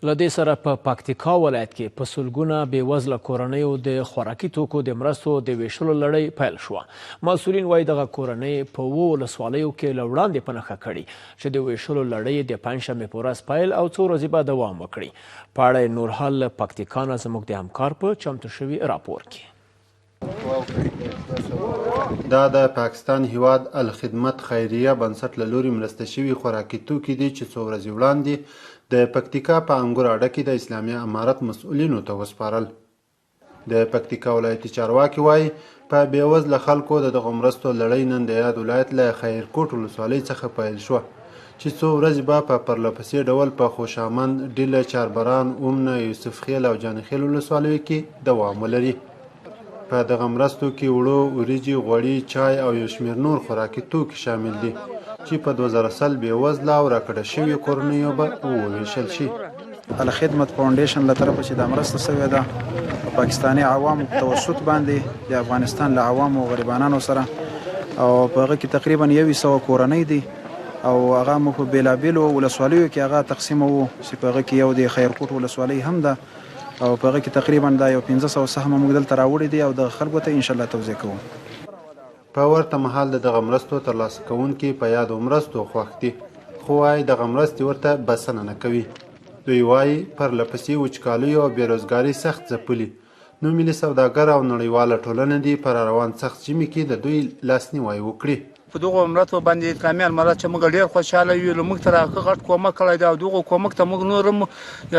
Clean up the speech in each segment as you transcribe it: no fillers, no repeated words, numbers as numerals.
له دې سره په پکتیکا ولایت کې په سلګونه بېوزله کورنیو د خوراکي توکو د مرستو د ویشلو لړۍ پیل شوه. مسؤلین وایي دغه کورنۍ په 7 ولسوالیو کې له وړاندې په نښه کړي چې د ویشلو لړۍ د پنجشنبې په ورځ پیل او څو ورځې به دوام وکړي. په اړه نور حال له پکتیکا نه زموږ د همکار په چمتو شوي راپور کې. دا د پاکستان هیواد الخدمت خیریه بنسټ له لوري مرسته شوي خوراکي توکي دي چې څو ورځې وړاندې د پکتیکا په انګور اډه کې د اسلامي امارت مسؤلینو ته وسپارل. د پکتیکا ولایتي چارواکي وایي په بېوزله خلکو د دغو مرستو لړۍ نن د یاد ولایت له خیرکوټ ولسوالۍ څخه پیل شوه چې څو ورځې به په پرلهپسې ډول په خوشامند، ډیله، چاربران، اومنه، یوسف خیل او جانخیل ولسوالیو کې دوام ولري. په دغه مرستو کې وړو، وریجې، غوړي، چای او یو شمېر نور خوراکي توکي شامل دي چې په 2000 بېوزله او راکړه شویو کورنیو به وویشل شي. الخدمت فاونډیشن له طرفه چې دا مرسته شوې ده په پاکستاني عوامو په توسط باندې د افغانستان له عوامو او غریبانو سره، او په هغه کې تقریبا 100 کورنۍ دي او هغه مو په بېلابېلو ولسوالیو کې هغه تقسیموو چې په هغه کې یو د خیرکوټ ولسوالۍ هم ده او په هغه کې تقریبا دا یو 500 سهمه موږ دلته راوړي دي او د خلکو ته انشاءالله توزیع کوو. په ورته مهال د دغه مرستو ترلاسه کوونکي په یادو مرستو خوښ دي، خو وایي دغه مرستې ورته بسنه نه کوي. دوی وایي پرلهپسې وچکالیو او بېروزګاري سخت ځپلي، نو ملي سوداګر او نړیواله ټولنه دي په راروان سخت ژمي کې د دوی لاسنیوی وکړي. په دغو مرستو باندې اسلامي امارت چې موږ ډېر خوشحاله یو، له موږ سره غټ کومک کړی دی او دغو کومک ته موږ نور هم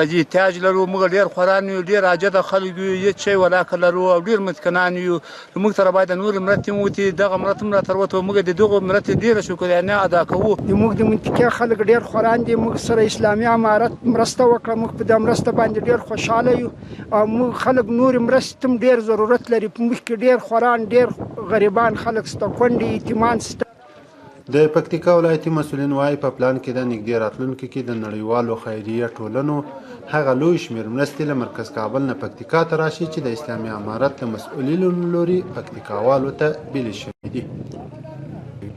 احتیاج لرو. موږ ډېر خوران یو، ډېر عاجزه خلک یو، هېڅ شی ولاکه لرو او ډېر مسکینان یو. موږ سره باید نورې مرستې هم وکړي. دغه مرستې هم راته ووتو، موږ د دغو مرستې ډېره شکرانه ادا کوو. موږ د منطقې خلک ډېر خوران دي، موږ سره اسلامي امارت مرسته وکړه، موږ په دې مرسته باندې ډېر خوشحاله یو او موږ خلک نورې مرستې هم ډېر ضرورت لري. په موږ کې ډېر خوران، ډېر غریبان خلک شته، کونډې، یتیمان شته. د پکتیکا ولایتي مسؤلین وایي په پلان کې د نږدې راتلونکي کې د نړیوالو خیریه ټولنو هغه لوی شمېر مرستې له مرکز کابل نه پکتیکا ته راشي چې د اسلامي امارت د مسؤلینو لوري پکتیکاوالو ته بیلې شي.